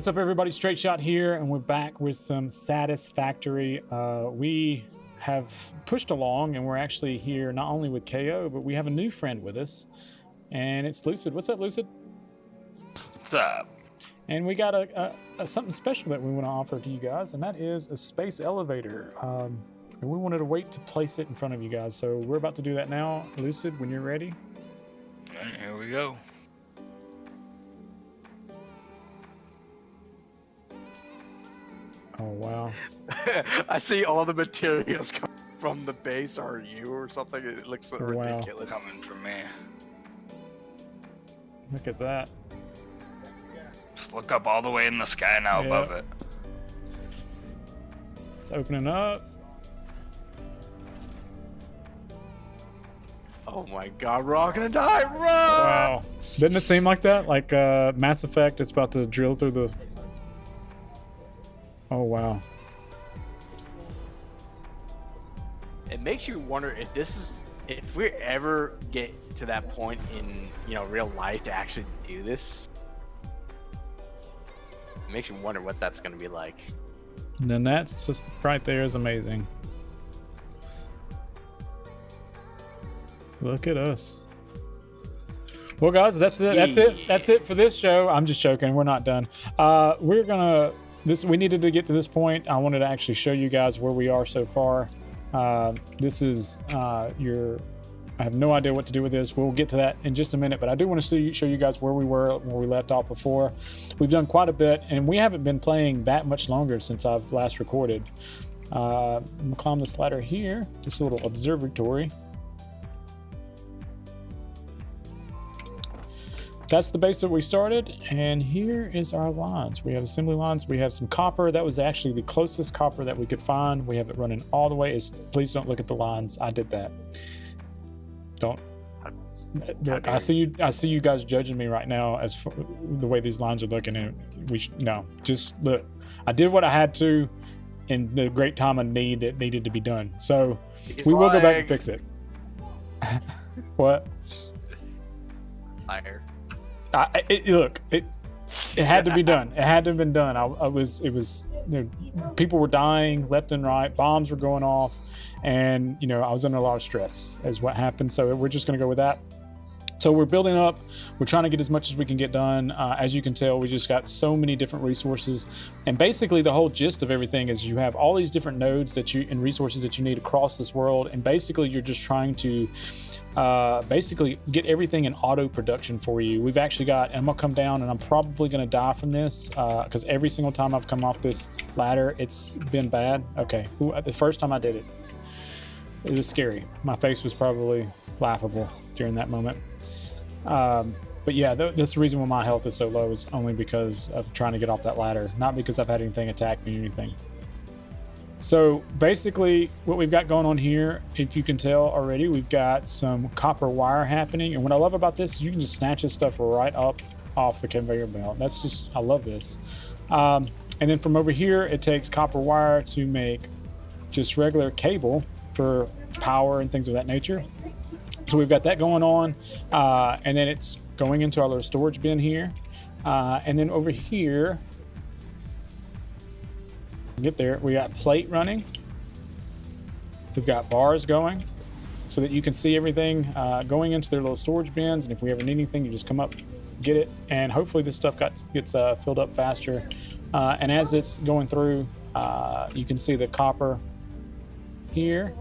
What's up, everybody? Straight Shot here, and we're back with some Satisfactory. We have pushed along, and we're actually here not only with KO, but we have a new friend with us, and it's Lucid. What's up, Lucid? What's up? And we got a something special that we want to offer to you guys, and that is a space elevator. And we wanted to wait to place it in front of you guys, so we're about to do that now. Lucid, when you're ready. All right, here we go. Oh, wow. I see all the materials coming from the base are you or something. It looks so ridiculous. Coming from me. Look at that. Just look up all the way in the sky now above it. It's opening up. Oh my god, we're all gonna die! Run! Wow. Didn't it seem like that? Like Mass Effect, it's about to drill through the... Oh, wow. It makes you wonder if we ever get to that point in, real life to actually do this. It makes you wonder what that's going to be like. And then that's just right there is amazing. Look at us. Well, guys, that's it. That's it for this show. I'm just joking. We're not done. We're gonna... We needed to get to this point. I wanted to actually show you guys where we are so far. This is I have no idea what to do with this. We'll get to that in just a minute, but I do want to show you guys where we were, where we left off before. We've done quite a bit, and we haven't been playing that much longer since I've last recorded. I'm gonna climb this ladder here. This little observatory. That's the base that we started, and here is our lines. We have assembly lines. We have some copper. That was actually the closest copper that we could find. We have it running all the way. Please don't look at the lines. I did that. Don't. Look, I see you guys judging me right now as for the way these lines are looking. And no, just look. I did what I had to in the great time of need that needed to be done. So we will go back and fix it. What? Liar. It had to be done. It had to have been done. It was people were dying left and right. Bombs were going off, and I was under a lot of stress is what happened. So we're just going to go with that. So we're building up. We're trying to get as much as we can get done. As you can tell, we just got so many different resources, and basically the whole gist of everything is you have all these different nodes and resources that you need across this world, and basically you're just trying to basically get everything in auto production for you. We've actually got, and I'm gonna come down, and I'm probably gonna die from this because every single time I've come off this ladder, it's been bad. Okay, the first time I did it, it was scary. My face was probably laughable during that moment. But yeah, that's the reason why my health is so low is only because of trying to get off that ladder, not because I've had anything attack me or anything. So basically what we've got going on here, if you can tell already, we've got some copper wire happening. And what I love about this is you can just snatch this stuff right up off the conveyor belt. I love this. And then from over here, it takes copper wire to make just regular cable for power and things of that nature. So we've got that going on, and then it's going into our little storage bin here. And then over here, get there, we got plate running. We've got bars going so that you can see everything going into their little storage bins. And if we ever need anything, you just come up, get it. And hopefully this stuff gets filled up faster. And as it's going through, you can see the copper here.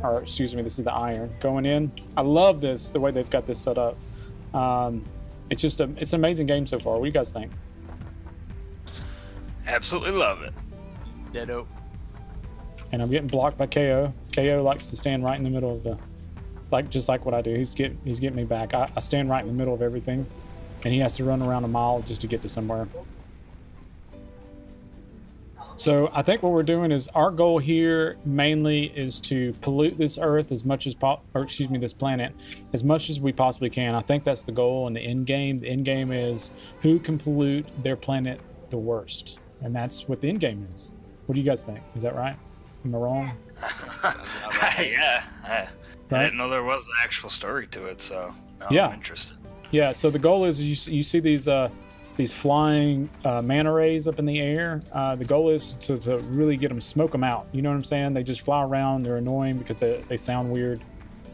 Or excuse me, this is the iron going in. I love this, the way they've got this set up. It's an amazing game so far. What do you guys think? Absolutely love it. Ditto. And I'm getting blocked by KO. KO likes to stand right in the middle of the, just like what I do. He's getting me back. I stand right in the middle of everything, and he has to run around a mile just to get to somewhere. So I think what we're doing is our goal here mainly is to pollute this Earth as much as this planet as much as we possibly can. I think that's the goal in the end game. The end game is who can pollute their planet the worst, and that's what the end game is. What do you guys think? Is that right? Am I wrong? Yeah. I didn't know there was an actual story to it, so now yeah. I'm interested. Yeah. So the goal is you see these these flying manta rays up in the air. The goal is to really get them, smoke them out. You know what I'm saying? They just fly around. They're annoying because they sound weird,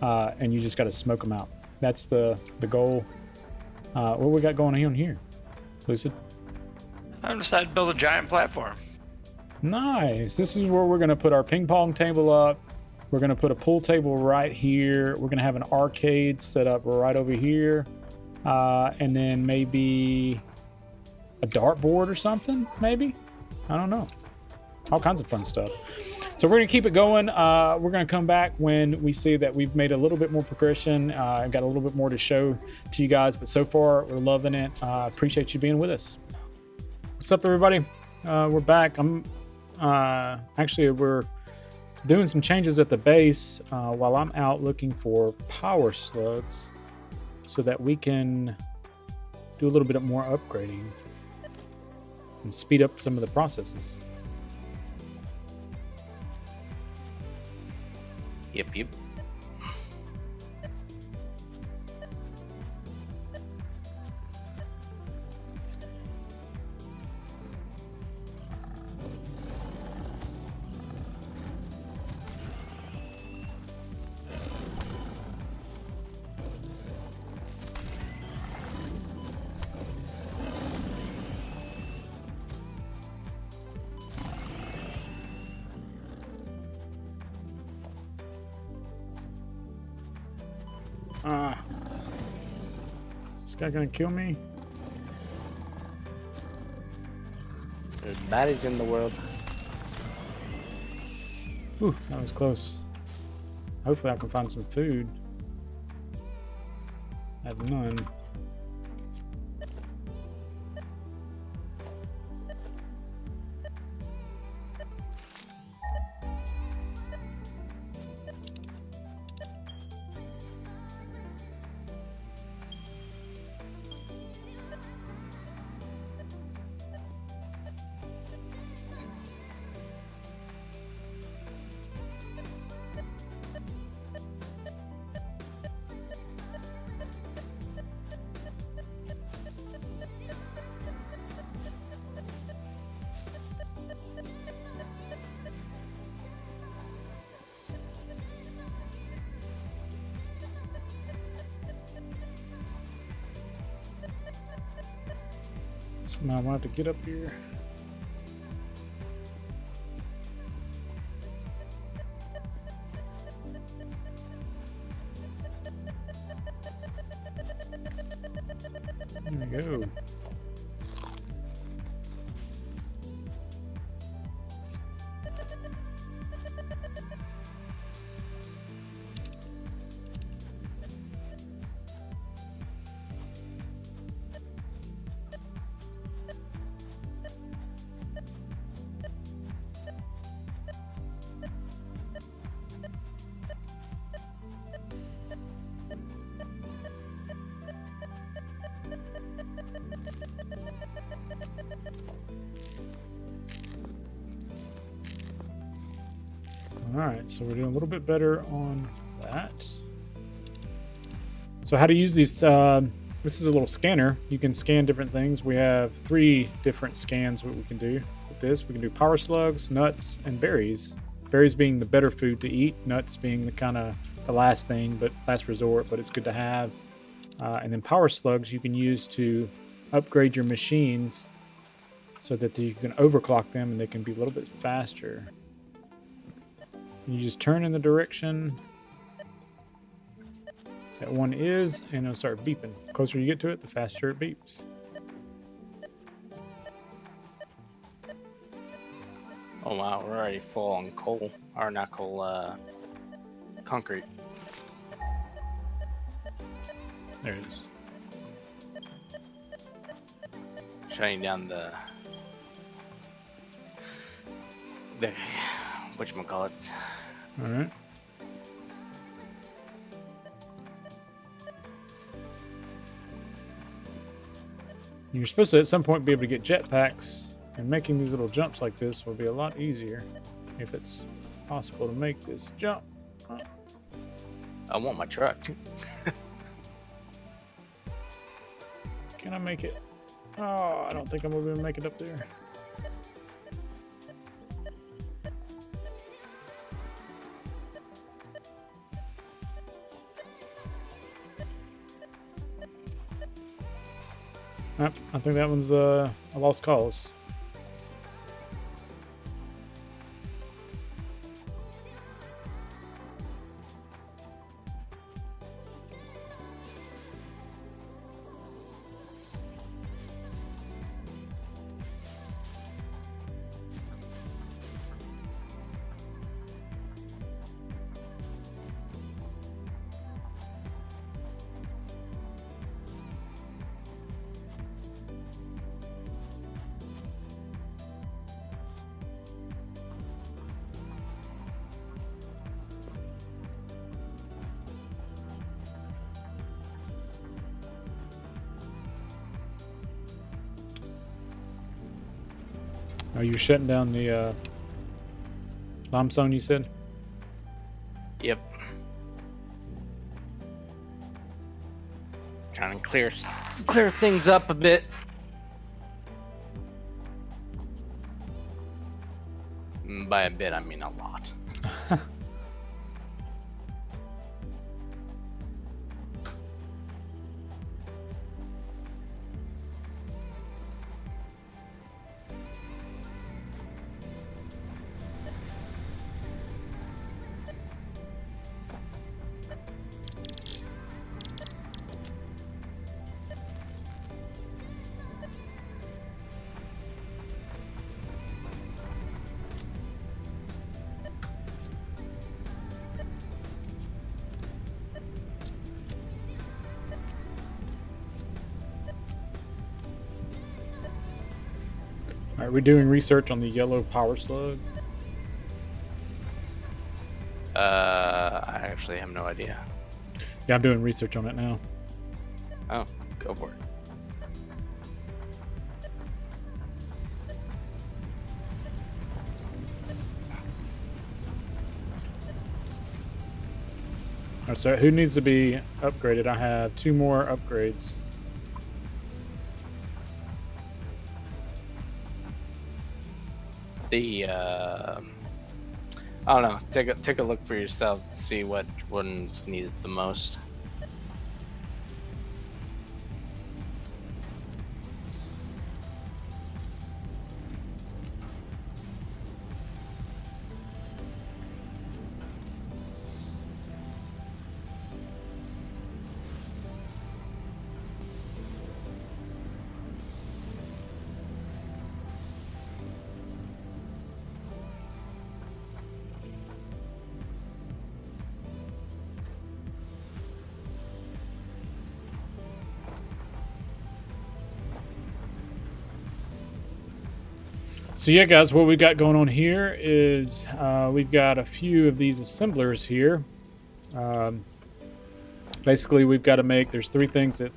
and you just got to smoke them out. That's the goal. What we got going on here, Lucid? I decided to build a giant platform. Nice. This is where we're going to put our ping pong table up. We're going to put a pool table right here. We're going to have an arcade set up right over here. And then maybe a dartboard or something, maybe? I don't know. All kinds of fun stuff. So we're going to keep it going. We're going to come back when we see that we've made a little bit more progression and got a little bit more to show to you guys. But so far, we're loving it. Appreciate you being with us. What's up, everybody? We're back. Actually, we're doing some changes at the base while I'm out looking for power slugs so that we can do a little bit more upgrading and speed up some of the processes. Yep. Is this guy gonna kill me? There's baddies in the world. Ooh, that was close. Hopefully I can find some food. I have none. Somehow I want to get up here. There we go. Alright, so we're doing a little bit better on that. So how to use these, this is a little scanner. You can scan different things. We have 3 different scans what we can do with this. We can do power slugs, nuts, and berries. Berries being the better food to eat, nuts being the kind of the last thing, but last resort, but it's good to have. And then power slugs you can use to upgrade your machines so that you can overclock them and they can be a little bit faster. You just turn in the direction that one is, and it'll start beeping. The closer you get to it, the faster it beeps. Oh wow, we're already full on coal. Or not coal, concrete. There it is. Shutting down the whatchamacallit. Alright. You're supposed to at some point be able to get jetpacks, and making these little jumps like this will be a lot easier if it's possible to make this jump. I want my truck. Can I make it? Oh, I don't think I'm gonna make it up there. Yep, I think that one's a lost cause. Are you shutting down the limestone, you said? Yep. Trying to clear things up a bit. By a bit, I mean a lot. Are we doing research on the yellow power slug? I actually have no idea. Yeah, I'm doing research on it now. Oh, go for it. Alright, so who needs to be upgraded? I have 2 more upgrades. I don't know. Take a look for yourself. See what one's needed the most. So yeah, guys, what we've got going on here is we've got a few of these assemblers here. Basically, we've got to make, there's 3 things that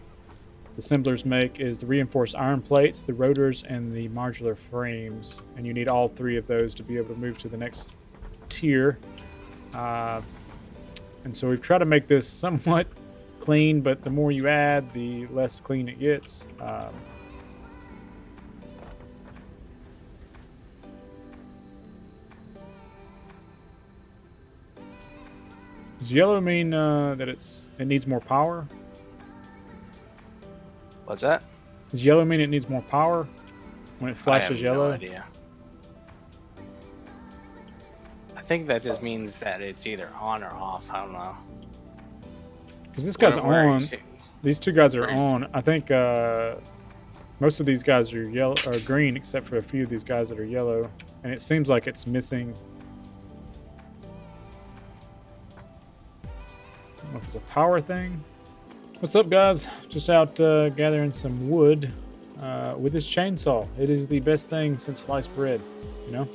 the assemblers make, is the reinforced iron plates, the rotors, and the modular frames. And you need all 3 of those to be able to move to the next tier. And so we've tried to make this somewhat clean, but the more you add, the less clean it gets. Does yellow mean that it needs more power? What's that? Does yellow mean it needs more power when it flashes yellow? No idea. I think that just means that it's either on or off. I don't know. Because this guy's on. These 2 guys are Where is- on. I think most of these guys are yellow or green, except for a few of these guys that are yellow. And it seems like it's missing. I don't know if it's a power thing. What's up, guys? Just out gathering some wood with this chainsaw. It is the best thing since sliced bread, you know?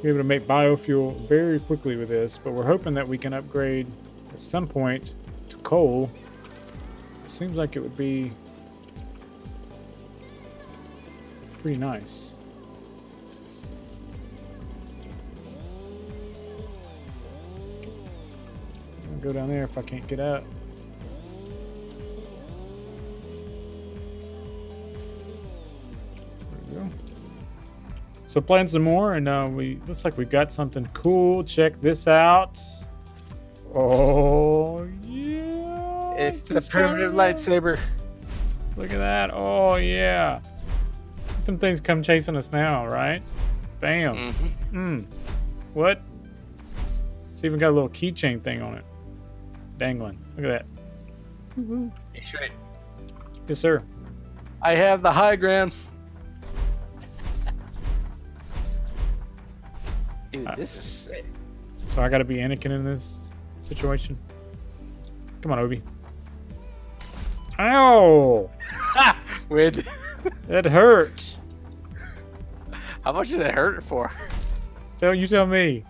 Be able to make biofuel very quickly with this, but we're hoping that we can upgrade at some point to coal. It seems like it would be pretty nice. go down there if I can't get up. There we go. So playing some more, and looks like we've got something cool. Check this out. Oh yeah! It's a primitive lightsaber. Look at that! Oh yeah! Some things come chasing us now, right? Bam! What? It's even got a little keychain thing on it, dangling. Look at that. That's right. Yes, sir. I have the high ground. Dude, this is sick. So I got to be Anakin in this situation. Come on, Obi. Ow! Weird. That hurt. How much did it hurt for? You tell me.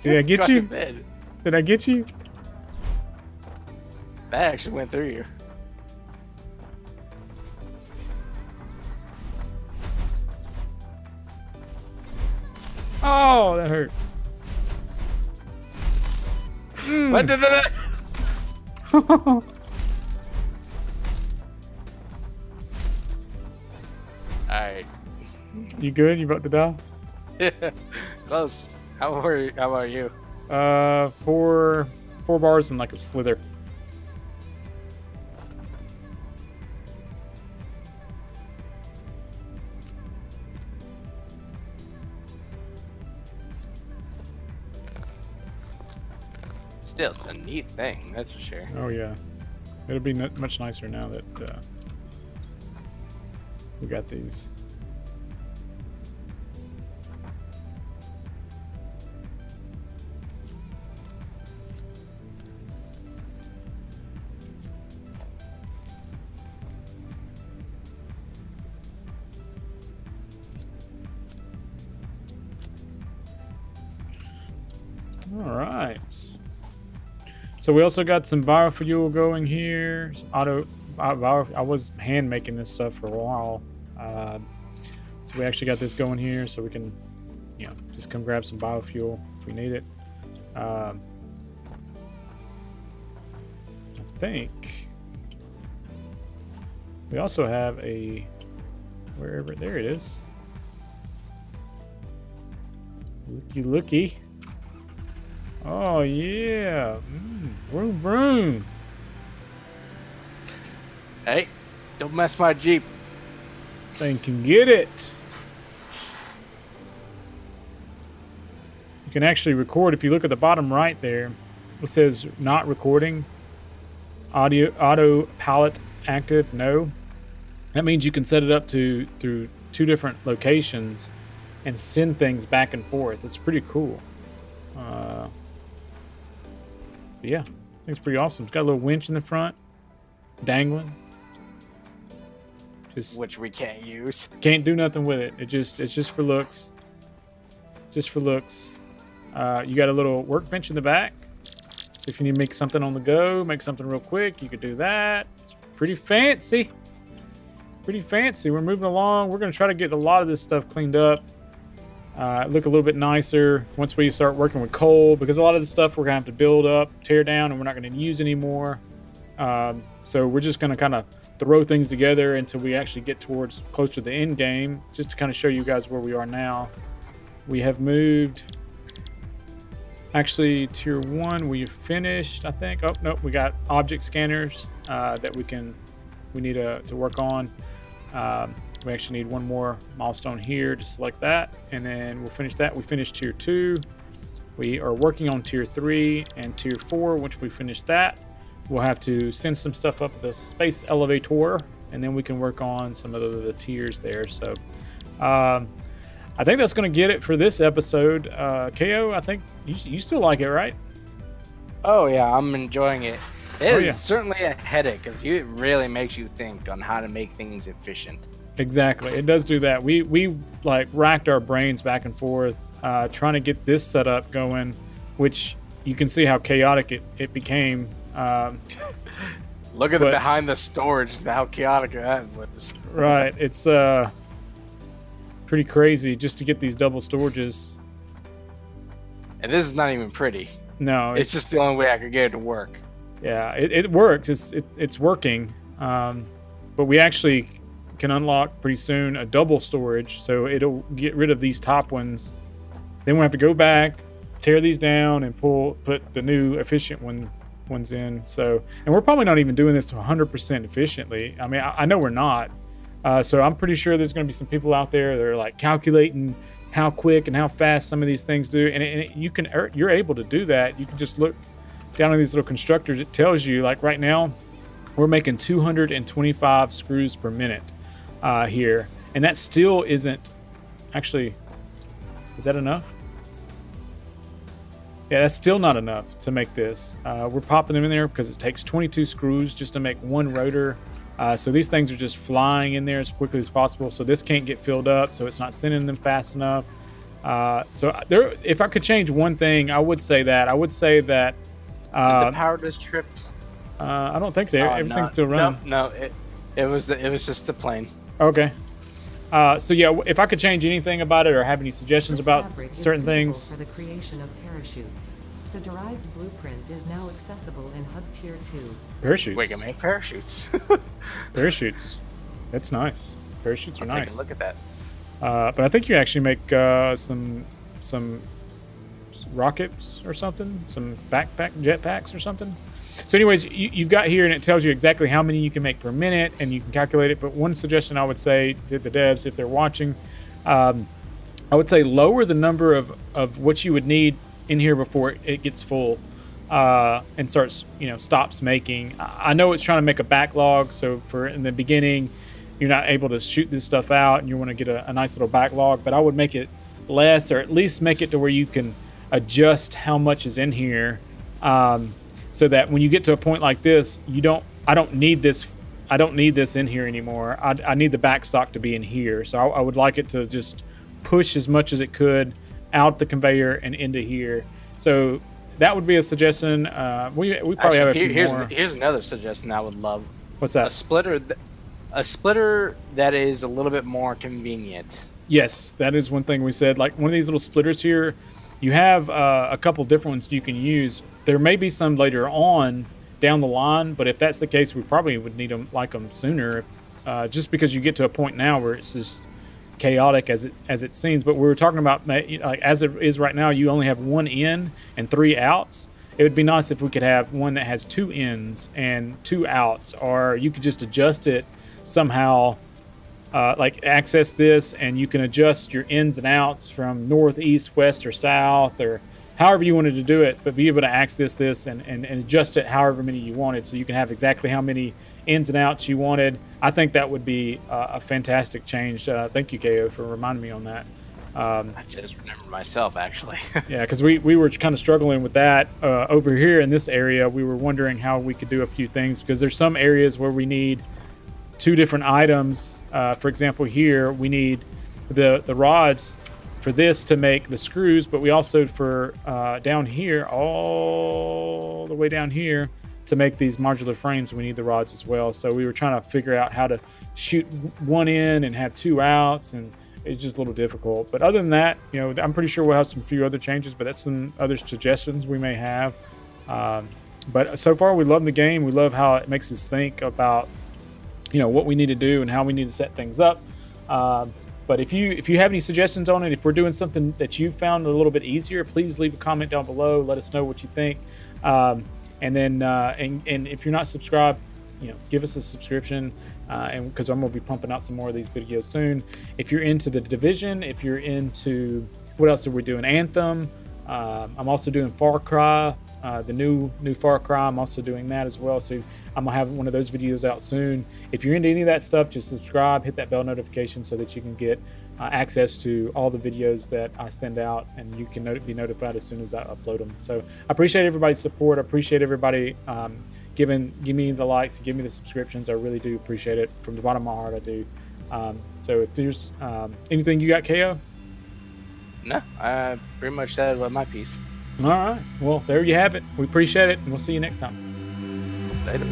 Did I get you? Bed. Did I get you? That actually went through you. Oh, that hurt. What did that? Alright. You good? You about to die? Close. How about you? 4 bars and like a slither. Still, it's a neat thing, that's for sure. Oh yeah, it'll be much nicer now that we got these. All right. So we also got some biofuel going here. Some I was hand making this stuff for a while. So we actually got this going here, so we can, just come grab some biofuel if we need it. I think we also have a wherever. There it is. Looky. Oh yeah, vroom vroom. Hey, don't mess my Jeep. Thing can get it. You can actually record if you look at the bottom right there. It says not recording. Auto palette active. No. That means you can set it up through 2 different locations and send things back and forth. It's pretty cool. Yeah, I think it's pretty awesome. It's got a little winch in the front, dangling. Which we can't use. Can't do nothing with it. It's just for looks. Just for looks. You got a little workbench in the back. So if you need to make something on the go, make something real quick, you could do that. It's pretty fancy. Pretty fancy. We're moving along. We're going to try to get a lot of this stuff cleaned up. Look a little bit nicer once we start working with coal, because a lot of the stuff we're gonna have to build up, tear down, and we're not gonna use anymore. So we're just gonna kind of throw things together until we actually get towards closer to the end game, just to kind of show you guys where we are now. We have moved. Actually, tier 1 we finished, I think. Oh no, we got object scanners that we need to work on. We actually need one more milestone here to select that, and then we'll finish that. We finished tier 2. We are working on tier 3 and tier 4. Once we finish that, we'll have to send some stuff up the space elevator, and then we can work on some of the tiers there. So I think that's going to get it for this episode. KO, I think you still like it, right? Oh yeah, I'm enjoying it. It is yeah. certainly a headache, because it really makes you think on how to make things efficient. Exactly, it does do that. We like racked our brains back and forth trying to get this setup going, which you can see how chaotic it became. Look at the behind the storage, how chaotic that was. Right, it's pretty crazy just to get these double storages. And this is not even pretty. No, It's just the only way I could get it to work. Yeah, it works. It's working. But we actually can unlock pretty soon a double storage, so it'll get rid of these top ones. Then we'll have to go back, tear these down, and put the new efficient ones in. So, and we're probably not even doing this to 100% efficiently. I mean, I know we're not. So I'm pretty sure there's going to be some people out there that are like calculating how quick and how fast some of these things do, and you're able to do that. You can just look down on these little constructors. It tells you, like right now, we're making 225 screws per minute here, and that still isn't actually. Is that enough? Yeah, that's still not enough to make this. We're popping them in there because it takes 22 screws just to make one rotor. So these things are just flying in there as quickly as possible. So this can't get filled up, so it's not sending them fast enough. If I could change one thing, I would say that. Did the power just trip? I don't think so. Everything's still running. No, it was just the plane. Okay. So yeah, if I could change anything about it or have any suggestions about certain things. For the creation of parachutes. The derived blueprint is now accessible in Hub Tier 2. Parachutes. We can make parachutes. Parachutes. That's nice. Parachutes are nice. Take a look at that. But I think you actually make some rockets or something, some jetpacks or something. So anyways, you've got here, and it tells you exactly how many you can make per minute, and you can calculate it. But one suggestion I would say to the devs, if they're watching, I would say lower the number of what you would need in here before it gets full and stops making. I know it's trying to make a backlog, so for in the beginning, you're not able to shoot this stuff out, and you want to get a nice little backlog. But I would make it less, or at least make it to where you can adjust how much is in here. So that when you get to a point like this, I don't need this in here anymore. I need the back stock to be in here. So I would like it to just push as much as it could out the conveyor and into here. So that would be a suggestion. We probably have a few more. Here's another suggestion I would love. What's that? A splitter that is a little bit more convenient. Yes, that is one thing we said. Like one of these little splitters here, you have a couple different ones you can use. There may be some later on down the line, but if that's the case, we probably would need them sooner. Just because you get to a point now where it's just chaotic as it seems. But we were talking about, like, as it is right now, you only have one in and 3 outs. It would be nice if we could have one that has 2 ins and 2 outs, or you could just adjust it somehow. Like access this, and you can adjust your ins and outs from north, east, west, or south, or however you wanted to do it, but be able to access this and adjust it however many you wanted, so you can have exactly how many ins and outs you wanted. I think that would be a fantastic change. Thank you, KO, for reminding me on that. I just remembered myself, actually. Yeah, because we were kind of struggling with that over here in this area. We were wondering how we could do a few things, because there's some areas where we need 2 different items. For example, here we need the rods for this to make the screws, but we also for down here, all the way down here, to make these modular frames, we need the rods as well. So we were trying to figure out how to shoot one in and have 2 outs, and it's just a little difficult. But other than that, I'm pretty sure we'll have some few other changes, but that's some other suggestions we may have. But so far, we love the game. We love how it makes us think about what we need to do and how we need to set things up. But if you have any suggestions on it, if we're doing something that you found a little bit easier, please leave a comment down below. Let us know what you think. And then and if you're not subscribed, give us a subscription, and because I'm gonna be pumping out some more of these videos soon. If you're into the Division, if you're into, what else are we doing? Anthem. I'm also doing Far Cry, the new Far Cry. I'm also doing that as well. So I'm gonna have one of those videos out soon. If you're into any of that stuff, just subscribe, hit that bell notification so that you can get access to all the videos that I send out, and you can be notified as soon as I upload them. So I appreciate everybody's support. I appreciate everybody give me the likes, give me the subscriptions. I really do appreciate it from the bottom of my heart. I do. So if there's anything you got, KO? No, I pretty much said my piece. All right. Well, there you have it. We appreciate it, and we'll see you next time. Later.